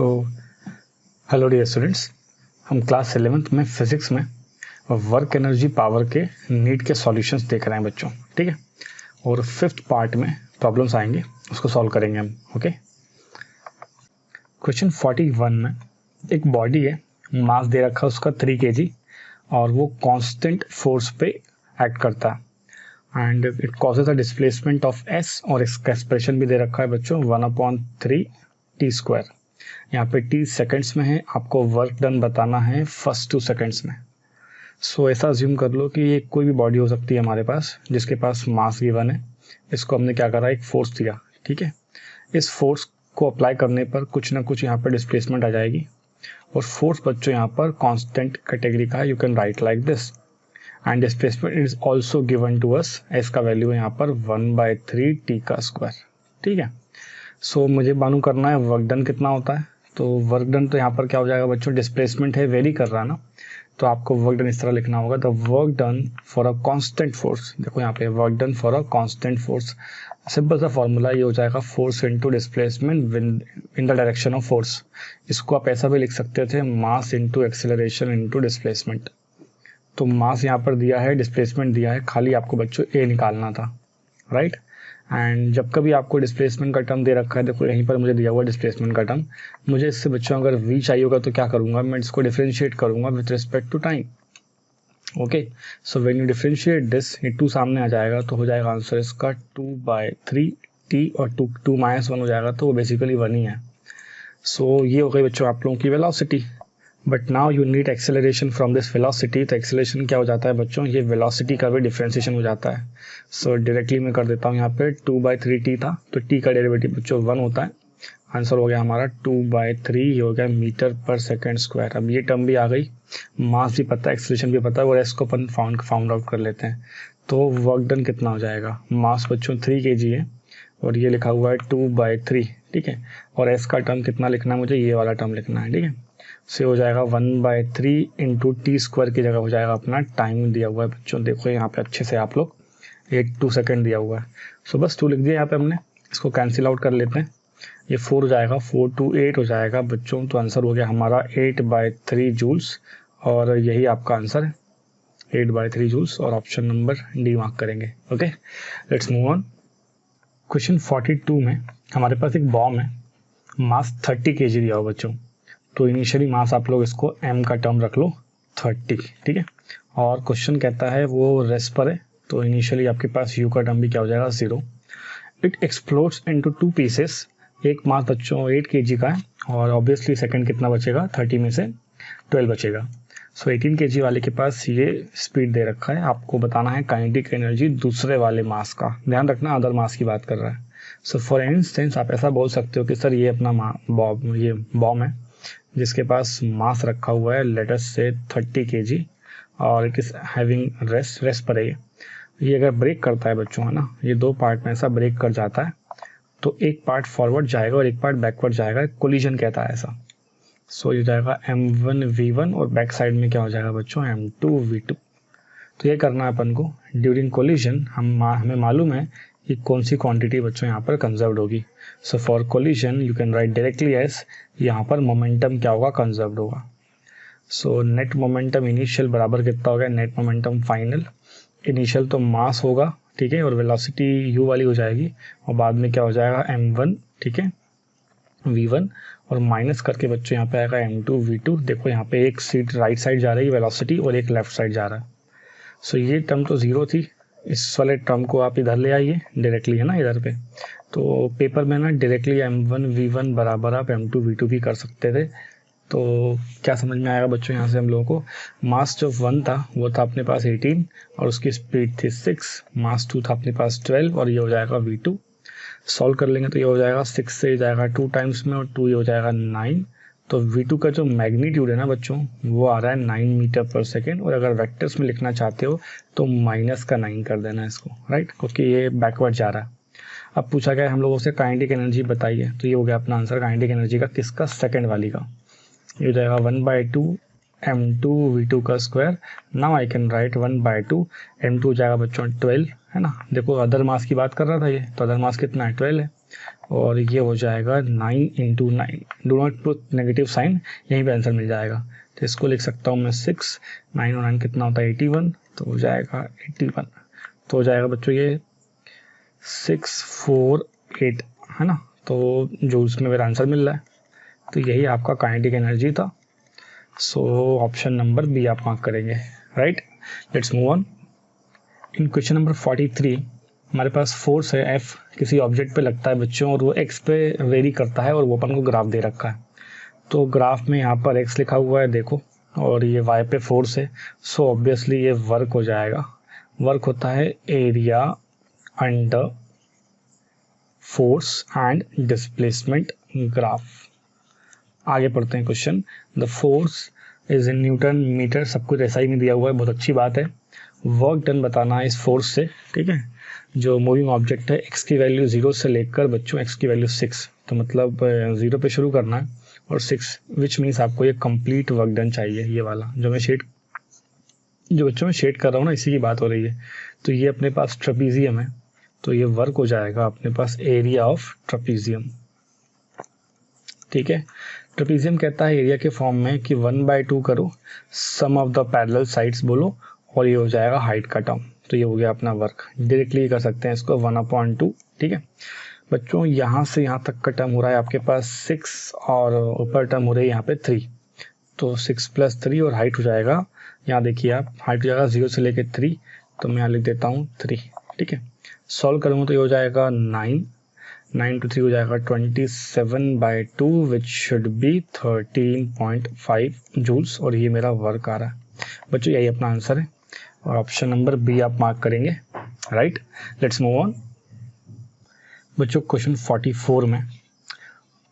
So hello dear students, हम class 11th में physics में वर्क एनर्जी पावर के नीड के सॉल्यूशंस देख रहे हैं बच्चों, ठीक है। और 5th पार्ट में प्रॉब्लम्स आएंगे, उसको सॉल्व करेंगे हम, ओके। क्वेश्चन 41 में एक बॉडी है, मास दे रखा है उसका 3 kg और वो कांस्टेंट फोर्स पे एक्ट करता है and it causes a displacement of S, और इसका एक्सप्रेशन भी दे रखा है बच्चों 1/3 t²। यहाँ पे t सेकंड्स में है, आपको वर्क डन बताना है फर्स्ट 2 सेकंड्स में। सो ऐसा अज्यूम कर लो कि ये कोई भी बॉडी हो सकती है हमारे पास जिसके पास मास गिवन है। इसको हमने क्या करा, एक फोर्स दिया, ठीक है। इस फोर्स को अप्लाई करने पर कुछ ना कुछ यहाँ पर डिस्प्लेसमेंट आ जाएगी, और फोर्स बच्चों यहाँ पर कांस्टेंट कैटेगरी का है। You can write like this and displacement is also given to us. S का वैल्यू है यहाँ पर 1/3 t², ठीक है। सो मुझे मालूम करना है वर्क डन कितना होता है। तो वर्क डन तो यहाँ पर क्या हो जाएगा बच्चों, डिस्प्लेसमेंट है, वेरी कर रहा है ना, तो आपको वर्क डन इस तरह लिखना होगा, the work done for a constant force. देखो यहाँ पे work done for a constant force, simple सा फॉर्मूला ये हो जाएगा, force into displacement in the direction of force. इसको आप ऐसा भी लिख सकते थे, mass into acceleration into displacement. तो मास यहाँ पर दिया है, डिस्प्लेसमेंट दिया है, खाली आपको बच्चों ए निकालना था, राइट। एंड जब कभी आपको डिस्प्लेसमेंट का टर्म दे रखा है, देखो यहीं पर मुझे दिया हुआ डिस्प्लेसमेंट का टर्म, मुझे इससे बच्चों अगर v चाहिए होगा तो क्या करूंगा, मैं इसको डिफरेंशिएट करूंगा with respect to time, okay. So when you differentiate this, ये 2 सामने आ जाएगा तो हो जाएगा आंसर इसका 2/3 t, और 2 -1 हो जाएगा तो वो बेसिकली 1 ही है। सो ये हो गई बच्चों आप लोगों की velocity. But now you need acceleration from this velocity. तो एक्सेलरेशन क्या हो जाता है बच्चों, ये वेलोसिटी का भी डिफरेंशिएशन हो जाता है। सो डायरेक्टली मैं कर देता हूँ, यहाँ पे 2/3 t था तो t का डेरिवेटिव बच्चों 1 होता है। आंसर हो गया हमारा 2/3, ये हो गया मीटर पर सेकेंड स्क्वायर। अब ये टर्म भी आ गई, मास भी पता है, एक्सेलरेशन भी पता है, और इसको अपन फाउंड आउट कर लेते हैं। तो वर्क डन कितना हो जाएगा, मास बच्चों 3 kg है और ये लिखा हुआ है 2/3, ठीक है। और एस का टर्म कितना लिखना है मुझे, ये वाला टर्म लिखना है, ठीक है। से हो जाएगा 1/3 इंटू t² की जगह हो जाएगा अपना टाइम दिया हुआ है बच्चों, देखो यहाँ पे अच्छे से आप लोग 2 सेकेंड दिया हुआ है। सो बस 2 लिख दिया यहाँ पे हमने, इसको कैंसिल आउट कर लेते हैं। ये 4 हो जाएगा, 4 to 8 हो जाएगा बच्चों। तो आंसर हो गया हमारा 8/3 जूल्स, और यही आपका आंसर है 8/3 जूल्स, और ऑप्शन नंबर डी मार्क करेंगे, okay. Let's move on. Question 42 में हमारे पास एक बॉम्ब है, मास 30 kg दिया हो बच्चों। तो इनिशियली मास आप लोग इसको m का टर्म रख लो 30, ठीक है। और क्वेश्चन कहता है वो रेस्ट पर है, तो इनिशियली आपके पास u का टर्म भी क्या हो जाएगा 0। It explodes into 2 pieces. एक मास बच्चों 8 kg का है, और ऑब्वियसली सेकंड कितना बचेगा, 30 में से 12 बचेगा। सो 18 kg वाले के पास ये स्पीड दे रखा है, आपको बताना है काइनेटिक एनर्जी दूसरे वाले मास का। ध्यान रखना अदर मास की बात कर रहा है। सो फॉर इंस्टेंस आप ऐसा बोल सकते हो कि सर ये अपना बॉम्ब है जिसके पास मास रखा हुआ है लेट अस से 30 kg, और इट इज हैविंग रेस्ट पर है। ये अगर ब्रेक करता है बच्चों, है ना, ये 2 पार्ट में ऐसा ब्रेक कर जाता है, तो एक पार्ट फॉरवर्ड जाएगा और एक पार्ट बैकवर्ड जाएगा, कोलिजन कहता है ऐसा। सो ये जाएगा m1v1, और बैक साइड में क्या हो जाएगा बच्चों, m2v2। तो ये करना है अपन को ड्यूरिंग कोलिजन। हमें मालूम है कि कौन सी क्वांटिटी बच्चों यहाँ पर कंजर्व्ड होगी। So for collision you can right directly S, यहाँ पर मोमेंटम क्या होगा, कंजर्व्ड होगा। सो नेट मोमेंटम इनिशियल बराबर कितना होगा, नेट मोमेंटम फाइनल। इनिशियल तो मास होगा, ठीक है, और वेलोसिटी u वाली हो जाएगी, और बाद में क्या हो जाएगा m1, ठीक है, v1, और माइनस करके बच्चों यहाँ पे आएगा m2v2। देखो यहाँ पे एक सीट राइट साइड जा रही है वेलोसिटी, और एक लेफ्ट साइड जा रहा है। सो ये टर्म तो 0 थी, इस वाले टर्म को आप इधर ले आइए डायरेक्टली, है ना, इधर पे। तो पेपर में ना डायरेक्टली m1v1 बराबर आप m2v2 भी कर सकते थे। तो क्या समझ में आएगा बच्चों यहाँ से हम लोगों को, मास जो 1 था वो था अपने पास 18, और उसकी स्पीड थी 6। मास 2 था अपने पास 12, और ये हो जाएगा v2। सॉल्व कर लेंगे तो ये हो जाएगा 6 से जाएगा 2 टाइम्स में, और 2 ये हो जाएगा 9। तो v2 का जो मैग्नीट्यूड है ना बच्चों, वो आ रहा है 9 मीटर पर सेकेंड, और अगर वेक्टर्स में लिखना चाहते हो तो -9 कर देना इसको, राइट, क्योंकि ये बैकवर्ड जा रहा है। अब पूछा गया है हम लोगों से काइनेटिक एनर्जी बताइए, तो ये हो गया अपना आंसर काइनेटिक एनर्जी का, किसका, सेकेंड वाली का। ये हो जाएगा 1/2 m2v2 का square. Now I can right 1/2 m2 हो जाएगा बच्चों 12, है ना। देखो अदर मास की बात कर रहा था ये, तो अदर मास कितना है, 12 है। और ये हो जाएगा 9 into 9, do not put negative sign, यहीं पे आंसर मिल जाएगा। तो इसको लिख सकता हूँ मैं 6, 9 और 9 कितना होता है 81, तो हो जाएगा 81, तो हो जाएगा बच्चों ये 648 है ना। तो जो उसमें मेरा आंसर मिल रहा है, तो यही आपका काइनेटिक एनर्जी था। सो ऑप्शन नंबर बी आप मार्क करेंगे, right. Let's move on. In question number 43 हमारे पास फोर्स है F किसी ऑब्जेक्ट पे लगता है बच्चों, और वो x पे वेरी करता है, और वो अपन को ग्राफ दे रखा है। तो ग्राफ में यहाँ पर x लिखा हुआ है देखो, और ये y पे फोर्स है। सो ऑब्वियसली ये वर्क हो जाएगा। वर्क होता है area under force and displacement graph. आगे पढ़ते हैं question. The force is in newton metre, सब कुछ ऐसा ही नहीं दिया हुआ है, बहुत अच्छी बात है। वर्क डन बताना है इस फोर्स से, ठीक है। जो मूविंग ऑब्जेक्ट है, x की वैल्यू 0 से लेकर बच्चों x की वैल्यू 6, तो मतलब 0 पे शुरू करना है और 6, विच मीन्स आपको ये कंप्लीट वर्क डन चाहिए। ये वाला जो बच्चों में शेड कर रहा हूँ ना, इसी की बात हो रही है। तो ये अपने पास ट्रेपीजियम है, तो ये वर्क हो जाएगा अपने पास एरिया ऑफ ट्रेपीजियम, ठीक है। ट्रेपीजियम कहता है एरिया के फॉर्म में कि 1/2 करो सम ऑफ द पैरेलल साइड्स बोलो, और ये हो जाएगा हाइट का टर्म। तो ये हो गया अपना वर्क। डायरेक्टली कर सकते हैं इसको 1/2, ठीक है बच्चों। यहाँ से यहाँ तक का टर्म हो रहा है आपके पास 6, और ऊपर टर्म हो रही है यहाँ पे 3, तो 6 + 3, और हाइट हो जाएगा, यहाँ देखिए आप, हाइट हो जाएगा 0 से लेके 3, तो मैं यहाँ लिख देता हूँ 3, ठीक है। सॉल्व करूँगा तो ये हो जाएगा 9 to 3 हो जाएगा 27/2, विच शुड बी 13.5 जूल्स, और ये मेरा वर्क आ रहा है बच्चों। यही अपना आंसर है, और ऑप्शन नंबर बी आप मार्क करेंगे, राइट। लेट्स मूव ऑन बच्चों। क्वेश्चन 44 में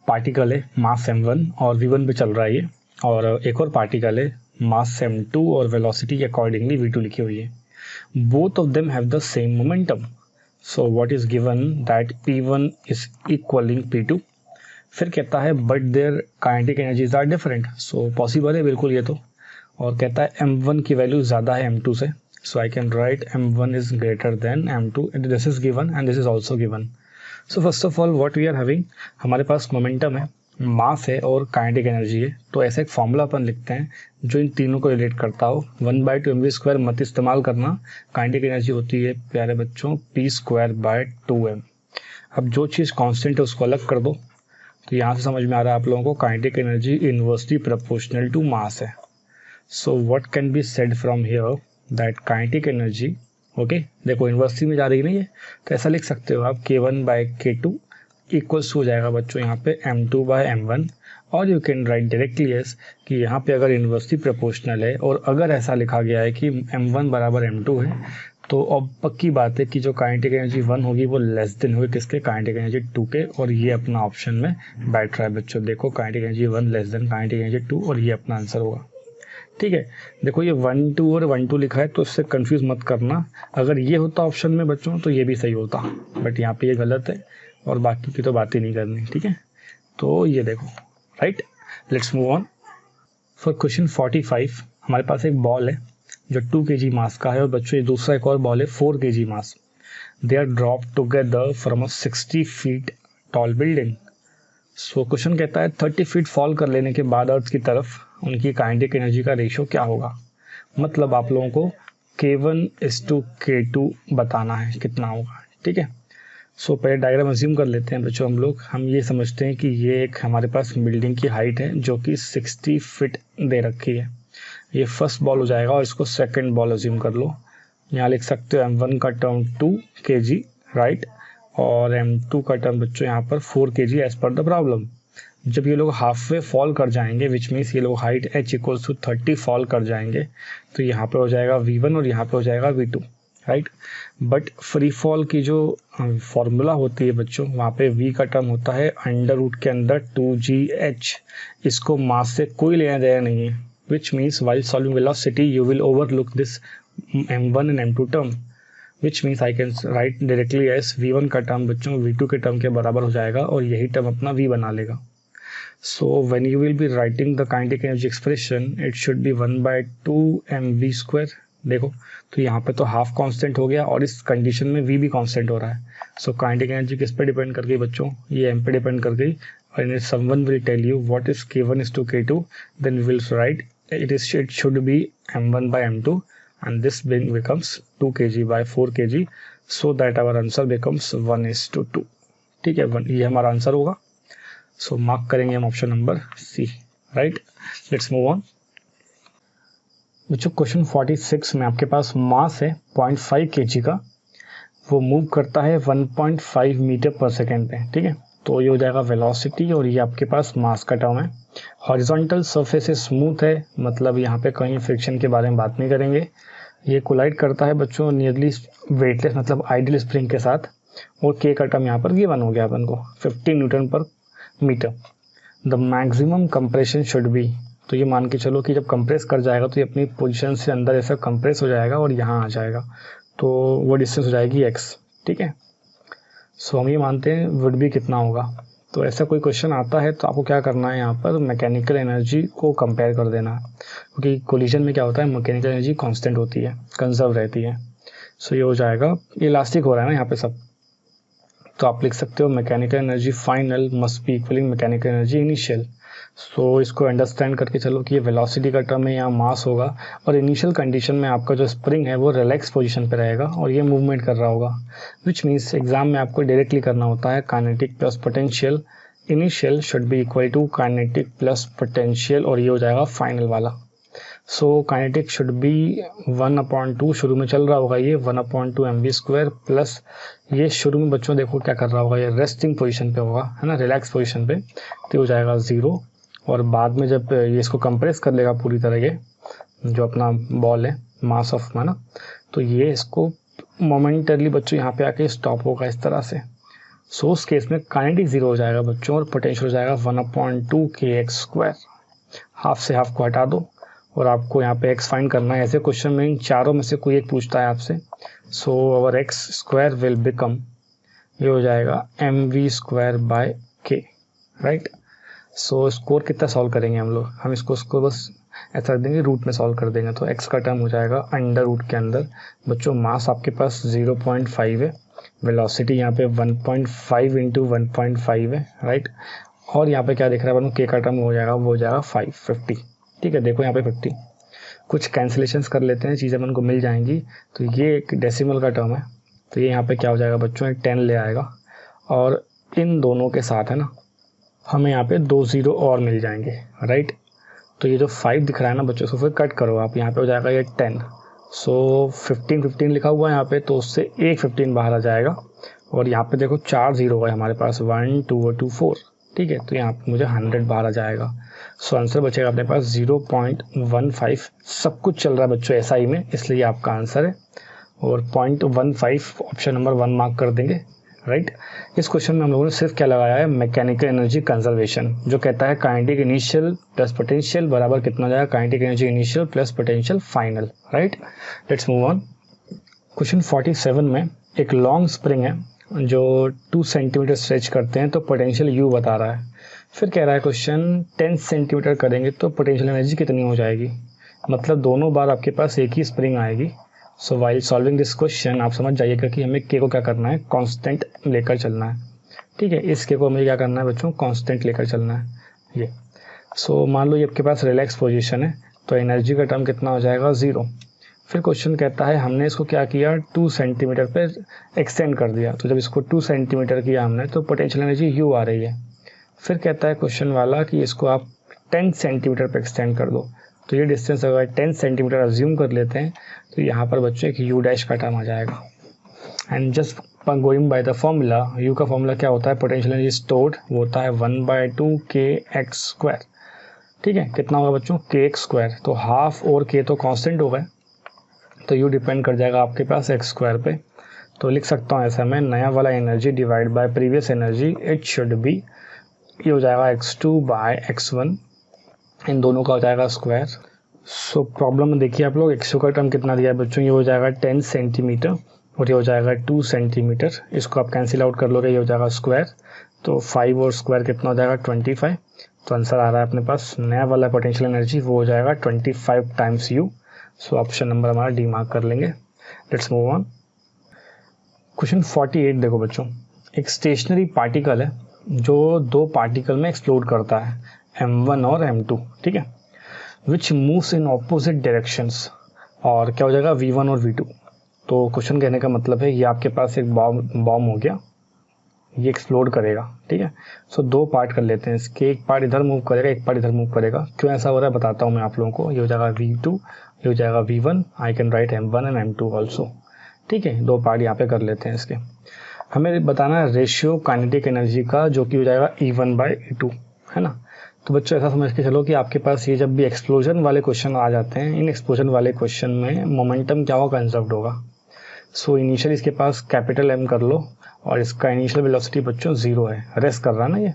पार्टिकल है मास m1 और v1 पे चल रहा है ये, और एक और पार्टिकल है मास m2 और वेलोसिटी अकॉर्डिंगली v2 लिखी हुई है। Both of them have the same momentum, so what is given that p1 is equalling p2। फिर कहता है but their kinetic energies are different, so possible है बिल्कुल ये तो। और कहता है m1 की वैल्यू ज़्यादा है m2 से, so I can write m1 is greater than m2, this is given and this is also given. So first of all what we are having, हमारे पास मोमेंटम है, मास है और काइनेटिक एनर्जी है। तो ऐसा एक फॉर्मूला अपन लिखते हैं जो इन तीनों को रिलेट करता हो। 1/2 mv² मत इस्तेमाल करना, काइनेटिक एनर्जी होती है प्यारे बच्चों p²/2m। अब जो चीज़ कांस्टेंट है उसको अलग कर दो, तो यहाँ से समझ में आ रहा है आप लोगों को kinetic energy inversely proportional to mass है। So what can be said from here that kinetic energy, okay देखो इनवर्सली में जा रही है ना ये, तो ऐसा लिख सकते हो आप k1/k2 इक्वल्स हो जाएगा बच्चों यहाँ पे m2/m1, और you can right directly S कि यहाँ पे अगर इनवर्सली प्रोपोर्शनल है और अगर ऐसा लिखा गया है कि m1 बराबर m2 है, तो अब पक्की बात है कि जो काइनेटिक एनर्जी 1 होगी वो लेस देन होगी किसके, काइनेटिक एनर्जी 2 के, और ये अपना ऑप्शन में बैठ रहा है बच्चों। देखो kinetic energy 1 less than kinetic energy 2, और ये अपना आंसर होगा, ठीक है। देखो ये 1 2 और 1 2 लिखा है, तो इससे कंफ्यूज मत करना। अगर ये होता ऑप्शन में बच्चों तो ये भी सही होता, बट यहाँ पे ये गलत है, और बाकी की तो बात ही नहीं करनी, ठीक है। तो ये देखो, right. Let's move on for question 45। हमारे पास एक बॉल है जो 2 kg मास का है, और बच्चों ये दूसरा एक और बॉल है 4 kg मास। They are drop together from a 60 feet tall building. So question कहता है 30 फीट फॉल कर लेने के बाद अर्थ की तरफ उनकी काइनेटिक एनर्जी का रेशियो क्या होगा। मतलब आप लोगों को k1:k2 बताना है कितना होगा, ठीक है। सो पहले डायग्राम अज्यूम कर लेते हैं बच्चों हम लोग। हम ये समझते हैं कि ये एक हमारे पास बिल्डिंग की हाइट है जो कि 60 फीट दे रखी है। ये फर्स्ट बॉल हो जाएगा, और इसको सेकंड बॉल अज्यूम कर लो। यहाँ लिख सकते हो m1 का टर्म 2 kg, राइट, और m2 का टर्म बच्चों यहाँ पर 4 kg as per the problem. जब ये लोग हाफ वे फॉल कर जाएंगे, विच मीन्स ये लोग हाइट h = 30 फॉल कर जाएंगे, तो यहाँ पे हो जाएगा v1 और यहाँ पे हो जाएगा v2, right. But free fall की जो फॉर्मूला होती है बच्चों, वहाँ पे v का टर्म होता है अंडर रूट के अंदर 2gh। इसको मास से कोई लेना देना नहीं है, which means while solving velocity you will overlook this m1 and m2 term, which means I can right directly S v1 का टर्म बच्चों v2 के टर्म के बराबर हो जाएगा, और यही टर्म अपना v बना लेगा। So when you will be writing the kinetic energy expression, it should be 1/2 mv², देखो, तो यहाँ पे तो हाफ कांस्टेंट हो गया और इस कंडीशन में v भी कांस्टेंट हो रहा है. सो काइनेटिक एनर्जी किस पे डिपेंड कर गई बच्चों, ये m पे डिपेंड कर गई. और someone will tell you what is k1 is to k2, then we will write it should be m1 by m2 and this becomes 2 kg by 4 kg, so that our answer becomes 1 is to 2. ठीक है, 1 ये हमारा answer होगा. सो मार्क करेंगे हम option number C. Right, let's move on. बच्चों question 46 में आपके पास मास है 0.5 kg का, वो मूव करता है 1.5 मीटर पर सेकेंड पे. ठीक है, तो ये हो जाएगा वेलोसिटी और ये आपके पास मास का टर्म है. हॉरिजॉन्टल सरफेस स्मूथ है, मतलब यहाँ पे कहीं फ्रिक्शन के बारे में बात नहीं करेंगे. ये कोलाइड करता है बच्चों नियरली वेटलेस मतलब आइडियल स्प्रिंग के साथ. और के का टर्म यहाँ पर गिवन हो गया अपन को 15 newton per metre. The maximum compression should be, तो ये मान के चलो कि जब कंप्रेस कर जाएगा तो ये अपनी पोजीशन से अंदर ऐसा कंप्रेस हो जाएगा और यहाँ आ जाएगा, तो वो डिस्टेंस हो जाएगी x. ठीक है, सो हम ये मानते हैं वुड बी कितना होगा. तो ऐसा कोई क्वेश्चन आता है तो आपको क्या करना है, यहाँ पर मैकेनिकल एनर्जी को कंपेयर कर देना है, क्योंकि कोलिजन में क्या होता है मैकेनिकल एनर्जी कांस्टेंट होती है, कंजर्व रहती है. सो ये हो जाएगा, ये इलास्टिक हो रहा है ना यहाँ पे सब, तो आप लिख सकते हो mechanical energy final must be equalling mechanical energy initial. So इसको अंडरस्टैंड करके चलो कि ये वेलोसिटी का टर्म है, यहाँ मास होगा और इनिशियल कंडीशन में आपका जो स्प्रिंग है वो रिलैक्स पोजीशन पे रहेगा और ये मूवमेंट कर रहा होगा, विच मीन्स एग्जाम में आपको डायरेक्टली करना होता है kinetic plus potential initial should be equal to kinetic plus potential, और ये हो जाएगा फाइनल वाला. सो काइनेटिक शुड बी 1/2, शुरू में चल रहा होगा ये 1/2 mv² प्लस ये शुरू में बच्चों देखो क्या कर रहा होगा, ये रेस्टिंग पोजीशन पे होगा है ना, रिलैक्स पोजीशन पे, तो हो जाएगा 0. और बाद में जब ये इसको कंप्रेस कर लेगा पूरी तरह, ये जो अपना बॉल है मास ऑफ है ना, तो ये इसको मोमेंटरली बच्चों यहाँ पे आके स्टॉप होगा इस तरह से. सो उस केस में काइनेटिक 0 हो जाएगा बच्चों और पोटेंशियल हो जाएगा 1/2 kx². हाफ से हाफ को हटा दो और आपको यहाँ पे x फाइंड करना है. ऐसे क्वेश्चन में इन चारों में से कोई एक पूछता है आपसे. सो अवर x² विल बिकम, ये हो जाएगा mv² k. Right, so score कितना सॉल्व करेंगे हम लोग, हम इसको बस ऐसा देंगे रूट में सॉल्व कर देंगे, तो x का टर्म हो जाएगा अंडर रूट के अंदर. बच्चों मास आपके पास 0.5 है, वेलोसिटी यहाँ पे 1.5 इंटू 1.5 है. राइट, और यहाँ पे क्या दिख रहा है k का टर्म हो जाएगा, वो हो जाएगा 550. ठीक है, देखो यहाँ पे 50, कुछ कैंसिलेशंस कर लेते हैं, चीज़ें अपन को मिल जाएंगी. तो ये एक डेसिमल का टर्म है, तो ये यहाँ पे क्या हो जाएगा बच्चों, एक 10 ले आएगा और इन दोनों के साथ है ना हमें यहाँ पे 2 0 और मिल जाएंगे. राइट, तो ये जो 5 दिख रहा है ना बच्चों, उसको फिर कट करो आप, यहाँ पे हो जाएगा ये 10. सो 15 लिखा हुआ है यहाँ पे, तो उससे एक 15 बाहर आ जाएगा. और यहाँ पे देखो 4 0 है हमारे पास, 1 2 और 2 4. ठीक है, तो यहाँ पे मुझे 100 बाहर आ जाएगा. सो आंसर बचेगा अपने पास 0.15. सब कुछ चल रहा है बच्चों SI में, इसलिए आपका आंसर है. और 0.15 ऑप्शन नंबर 1 मार्क कर देंगे. राइट, इस क्वेश्चन में हम लोगों ने सिर्फ क्या लगाया है, मैकेनिकल एनर्जी कंजर्वेशन, जो कहता है काइनेटिक इनिशियल प्लस पोटेंशियल बराबर कितना हो जाएगा, kinetic energy initial plus potential final. Right, let's move on. Question 47 में एक लॉन्ग स्प्रिंग है जो 2 सेंटीमीटर स्ट्रेच करते हैं, तो पोटेंशियल u बता रहा है. फिर कह रहा है क्वेश्चन 10 सेंटीमीटर करेंगे तो पोटेंशियल एनर्जी कितनी हो जाएगी, मतलब दोनों बार आपके पास एक ही स्प्रिंग आएगी. So while solving this question आप समझ जाइएगा कि हमें k को क्या करना है, कांस्टेंट लेकर चलना है. ठीक है, इस k को हमें क्या करना है बच्चों, कांस्टेंट लेकर चलना है ये. सो मान लो ये आपके पास रिलैक्स पोजीशन है, तो एनर्जी का टर्म कितना हो जाएगा 0. फिर क्वेश्चन कहता है हमने इसको क्या किया, 2 सेंटीमीटर पे एक्सटेंड कर दिया, तो जब इसको 2 सेंटीमीटर किया हमने तो पोटेंशियल एनर्जी u आ रही है. फिर कहता है क्वेश्चन वाला कि इसको आप 10 सेंटीमीटर पे एक्सटेंड कर दो, तो ये डिस्टेंस अगर 10 सेंटीमीटर अज्यूम कर लेते हैं, तो यहाँ पर बच्चों एक u' का टर्म आ जाएगा. And just going by the formula, u का फॉर्मूला क्या होता है, पोटेंशियल एनर्जी स्टोर्ड वो होता है 1/2 kx². ठीक है, कितना होगा बच्चों, kx². तो हाफ और k तो कांस्टेंट हो गए, तो u डिपेंड कर जाएगा आपके पास x² पे. तो लिख सकता हूँ ऐसा मैं, नया वाला energy divide by previous energy, it should be, ये हो जाएगा x2 बाय x1, इन दोनों का हो जाएगा स्क्वायर. सो प्रॉब्लम में देखिए आप लोग, x का टर्म कितना दिया है बच्चों, ये हो जाएगा 10 सेंटीमीटर और ये हो जाएगा 2 सेंटीमीटर. इसको आप कैंसिल आउट कर लोगे, ये हो जाएगा स्क्वायर. तो 5 और स्क्वायर कितना हो जाएगा 25. तो आंसर आ रहा है अपने पास नया वाला पोटेंशियल एनर्जी, वो हो जाएगा 25 times u. So option number हमारा डी मार्क कर लेंगे। Let's move on. क्वेश्चन 48 देखो बच्चों, एक स्टेशनरी पार्टिकल है जो दो पार्टिकल में एक्सप्लोड करता है, m1 और m2, ठीक है, विच मूव्स इन ऑपोजिट डायरेक्शंस, और क्या हो जाएगा v1 और v2। तो क्वेश्चन कहने का मतलब है ये आपके पास एक बॉम्ब हो गया, ये एक्सप्लोड करेगा, ठीक है। सो दो पार्ट कर लेते हैं इसके, एक पार्ट इधर मूव करेगा, एक पार्ट इधर मूव करेगा। क्यों ऐसा हो रहा है बताता हूँ मैं आप लोगों को। ये हो जाएगा v2, ये हो जाएगा v1, I can write m1 and m2 also, ठीक है। दो पार्ट यहाँ पे कर लेते हैं इसके। हमें बताना है रेशियो काइनेटिक एनर्जी का, जो कि हो जाएगा E1/E2, है ना। तो बच्चों ऐसा समझ के चलो कि आपके पास ये जब भी एक्सप्लोजन वाले क्वेश्चन आ जाते हैं, इन एक्सप्लोजन वाले क्वेश्चन में मोमेंटम क्या होगा, कंजर्व्ड होगा। सो इनिशियल इसके पास कैपिटल M कर लो, और इसका इनिशियल वेलोसिटी बच्चों 0 है, रेस्ट कर रहा है ना ये।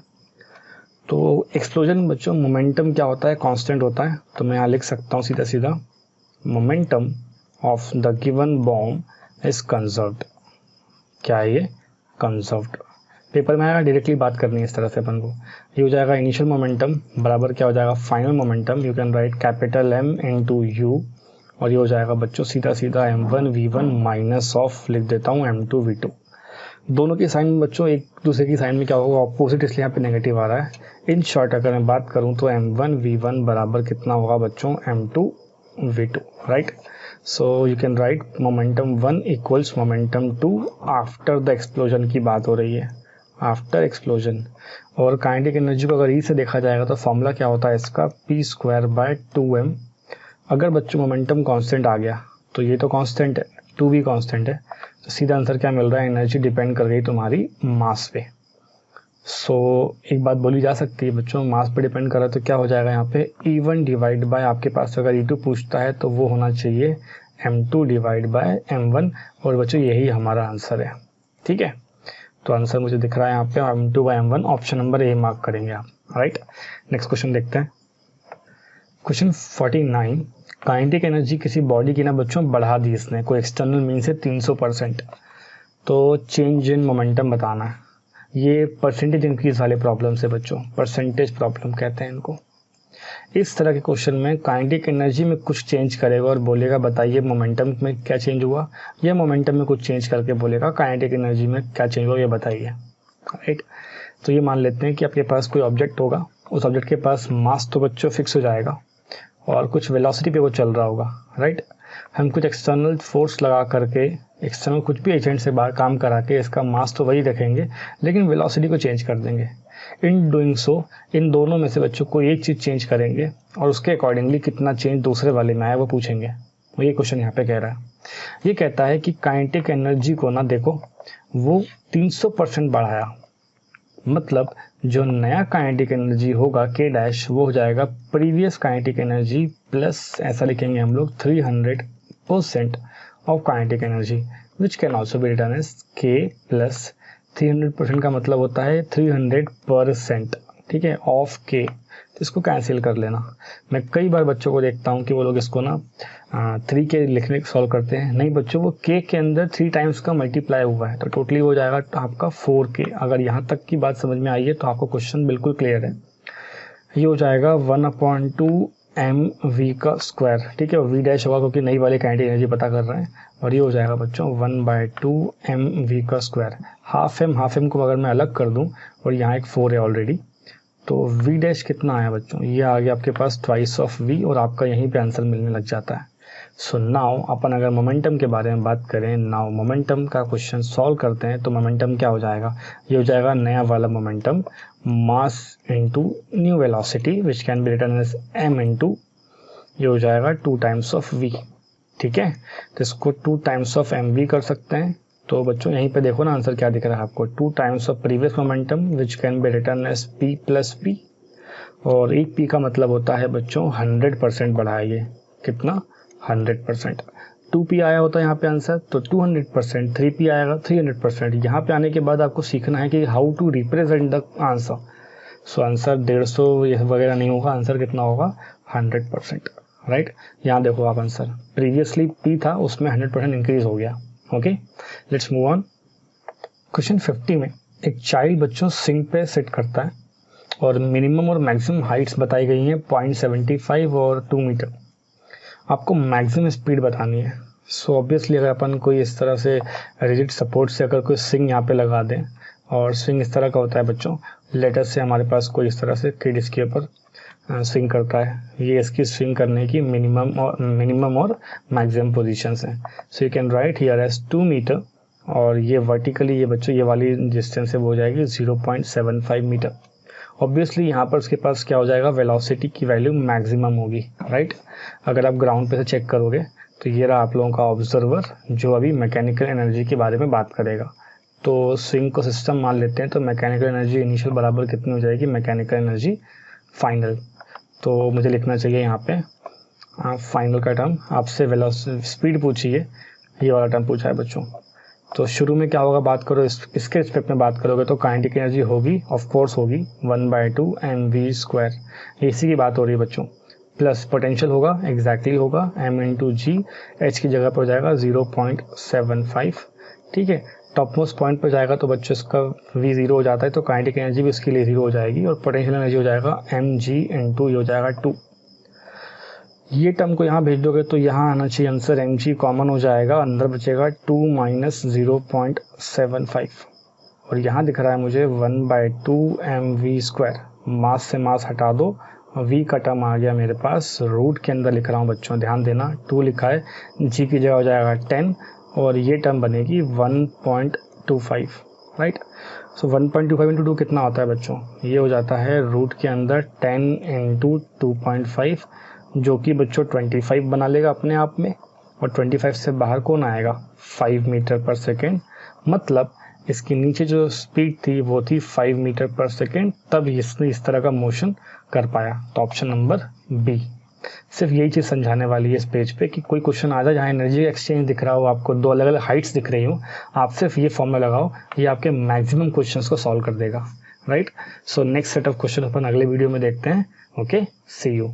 तो एक्सप्लोजन बच्चों मोमेंटम क्या होता है, कांस्टेंट होता है। तो मैं यहाँ लिख सकता हूँ सीधा सीधा, momentum of the given bomb is conserved. क्या है ये, कंजर्व्ड। पेपर में आएगा, डायरेक्टली बात करनी है इस तरह से अपन को। ये हो जाएगा इनिशियल मोमेंटम बराबर क्या हो जाएगा, final momentum. You can right capital M into you, और ये हो जाएगा बच्चों सीधा सीधा m1 v1 माइनस ऑफ लिख देता हूँ m2 v2। दोनों की साइन बच्चों एक दूसरे की साइन में क्या होगा, ऑपोजिट, इसलिए यहाँ पे नेगेटिव आ रहा है। इन शॉर्ट अगर मैं बात करूँ तो m1 v1 बराबर कितना होगा बच्चों, m2 v2, right. So you can right momentum 1 equals momentum 2 after the explosion की बात हो रही है, आफ्टर एक्सप्लोजन। और काइनेटिक एनर्जी को अगर ई से देखा जाएगा तो फॉर्मूला क्या होता है इसका, p²/2m। अगर बच्चों मोमेंटम कांस्टेंट आ गया तो ये तो कांस्टेंट है, 2 भी कांस्टेंट है, तो सीधा आंसर क्या मिल रहा है, एनर्जी डिपेंड कर गई तुम्हारी मास पे। सो एक बात बोली जा सकती है बच्चों, मास पे डिपेंड कर रहा है तो क्या हो जाएगा यहाँ पे E1 डिवाइड बाय, आपके पास अगर E2 पूछता है तो वो होना चाहिए m2 डिवाइड बाय m1, और बच्चों यही हमारा आंसर है, ठीक है। तो आंसर मुझे दिख रहा है यहाँ पे m2/m1, option number A mark करेंगे आप, राइट। नेक्स्ट क्वेश्चन देखते हैं। क्वेश्चन 49, काइनेटिक एनर्जी किसी बॉडी की ना बच्चों बढ़ा दी इसने कोई एक्सटर्नल मीन से 300%, तो चेंज इन मोमेंटम बताना है। ये परसेंटेज इंक्रीज वाले प्रॉब्लम से बच्चों, परसेंटेज प्रॉब्लम कहते हैं इनको। इस तरह के क्वेश्चन में काइनेटिक एनर्जी में कुछ चेंज करेगा और बोलेगा बताइए मोमेंटम में क्या चेंज हुआ, या मोमेंटम में कुछ चेंज करके बोलेगा काइनेटिक एनर्जी में क्या चेंज हुआ ये बताइए, राइट। तो ये मान लेते हैं कि आपके पास कोई ऑब्जेक्ट होगा, उस ऑब्जेक्ट के पास मास तो बच्चों फिक्स हो जाएगा और कुछ वेलोसिटी पे वो चल रहा होगा, राइट। हम कुछ एक्सटर्नल फोर्स लगा करके, एक्सटर्नल कुछ भी एजेंट से बाहर काम करा के इसका मास तो वही रखेंगे, लेकिन वेलोसिटी को चेंज कर देंगे। इन डूइंग सो इन दोनों में से बच्चों को एक चीज़ चेंज करेंगे और उसके अकॉर्डिंगली कितना चेंज दूसरे वाले में आया वो पूछेंगे। वो ये क्वेश्चन यहाँ पे कह रहा है, ये कहता है कि काइनेटिक एनर्जी को ना देखो वो 300% बढ़ाया, मतलब जो नया काइनेटिक एनर्जी होगा k डैश वो हो जाएगा प्रीवियस काइनेटिक एनर्जी प्लस, ऐसा लिखेंगे हम लोग 300% of kinetic energy, which can also be written as k plus 300% का मतलब होता है 300%, ठीक है, ऑफ k। तो इसको कैंसिल कर लेना। मैं कई बार बच्चों को देखता हूँ कि वो लोग इसको ना 3k लिखने सॉल्व करते हैं, नहीं बच्चों वो k के अंदर 3 टाइम्स का मल्टीप्लाई हुआ है, तो टोटली हो जाएगा आपका 4k। अगर यहाँ तक की बात समझ में आई है तो आपको क्वेश्चन बिल्कुल क्लियर है। ये हो जाएगा 1/2 mv का स्क्वायर, ठीक है, v डैश होगा क्योंकि नई वाली काइनेटिक एनर्जी पता कर रहे हैं, और ये हो जाएगा बच्चों 1/2 mv का स्क्वायर। हाफ m को अगर मैं अलग कर दूं और यहाँ एक 4 है ऑलरेडी, तो v डैश कितना आया बच्चों, ये आ गया आपके पास ट्वाइस ऑफ v, और आपका यहीं पे आंसर मिलने लग जाता है। सो नाउ अपन अगर मोमेंटम के बारे में बात करें, नाउ मोमेंटम का क्वेश्चन सॉल्व करते हैं, तो मोमेंटम क्या हो जाएगा, ये हो जाएगा नया वाला momentum mass into new velocity which can be written as m into, ये हो जाएगा 2 टाइम्स ऑफ v, ठीक है। तो इसको 2 टाइम्स ऑफ mv कर सकते हैं। तो बच्चों यहीं पे देखो ना आंसर क्या दिख रहा है आपको, 2 times of previous momentum which can be written as p plus p, और एक p का मतलब होता है बच्चों 100% बढ़ाइए, कितना 100%। 2p आया होता है यहाँ पे आंसर, तो 200%, 3p आएगा 300%। यहाँ पे आने के बाद आपको सीखना है कि how to represent the answer. So answer 150 ये वगैरह नहीं होगा, आंसर कितना होगा 100%, राइट। यहाँ देखो आप आंसर प्रीवियसली p था उसमें 100% इंक्रीज हो गया। Okay, let's move on. Question 50 में एक चाइल्ड बच्चों सिंक पे सिट करता है और मिनिमम और मैक्सिमम हाइट्स बताई गई हैं 0.75 और 2 मीटर, आपको मैक्सिमम स्पीड बतानी है। सो ऑब्वियसली अगर अपन कोई इस तरह से रिजिड सपोर्ट से अगर कोई स्विंग यहाँ पे लगा दें, और स्विंग इस तरह का होता है बच्चों, लेटर से हमारे पास कोई इस तरह से किड इसके ऊपर स्विंग करता है, ये इसकी स्विंग करने की मिनिमम और मैक्सिमम पोजीशंस हैं। So you can write here as 2 metre, और ये वर्टिकली ये बच्चों ये वाली डिस्टेंस है वो हो जाएगी 0.75 मीटर। ऑब्वियसली यहाँ पर उसके पास क्या हो जाएगा, वेलोसिटी की वैल्यू मैक्सिमम होगी, राइट। अगर आप ग्राउंड पे से चेक करोगे तो ये रहा आप लोगों का ऑब्जर्वर जो अभी मैकेनिकल एनर्जी के बारे में बात करेगा। तो स्विंग को सिस्टम मान लेते हैं, तो मैकेनिकल एनर्जी इनिशियल बराबर कितनी हो जाएगी, मैकेनिकल एनर्जी फाइनल। तो मुझे लिखना चाहिए यहाँ पे फाइनल का टर्म, आपसे स्पीड पूछी है, ये वाला टर्म पूछा है बच्चों। तो शुरू में क्या होगा, बात करो इसके रिस्पेक्ट में बात करोगे तो काइनेटिक एनर्जी होगी, ऑफ कोर्स होगी 1/2 mv², इसी की बात हो रही है बच्चों। प्लस पोटेंशियल होगा, एग्जैक्टली होगा m × g, h की जगह पर हो जाएगा 0.75, ठीक है। टॉप मोस्ट पॉइंट पर जाएगा तो बच्चों इसका v 0 हो जाता है, तो काइनेटिक एनर्जी भी उसके लिए 0 हो जाएगी, और पोटेंशियल एनर्जी हो जाएगा mg × ये हो जाएगा 2। ये टर्म को यहाँ भेज दोगे तो यहाँ आना चाहिए आंसर mg कॉमन हो जाएगा, अंदर बचेगा 2 - 0.75, और यहाँ दिख रहा है मुझे 1/2 mv²। मास से मास हटा दो, v का टर्म आ गया मेरे पास, रूट के अंदर लिख रहा हूँ बच्चों, ध्यान देना 2 लिखा है, g की जगह हो जाएगा 10, और ये टर्म बनेगी 1.25, राइट। सो 1.25 × 2 कितना होता है बच्चों, ये हो जाता है रूट के अंदर 10 × 2.5, जो कि बच्चों 25 बना लेगा अपने आप में, और 25 से बाहर कौन आएगा, 5 मीटर पर सेकेंड। मतलब इसके नीचे जो स्पीड थी वो थी 5 मीटर पर सेकेंड, तब इसने इस तरह का मोशन कर पाया। तो ऑप्शन नंबर बी। सिर्फ यही चीज़ समझाने वाली है इस पेज पे कि कोई क्वेश्चन आ जाए जहाँ एनर्जी एक्सचेंज दिख रहा हो, आपको 2 अलग अलग हाइट्स दिख रही हो, आप सिर्फ ये फॉर्मूला लगाओ, ये आपके मैक्सिमम क्वेश्चंस को सॉल्व कर देगा, right. So next set of question अपन अगले वीडियो में देखते हैं। Okay, see you.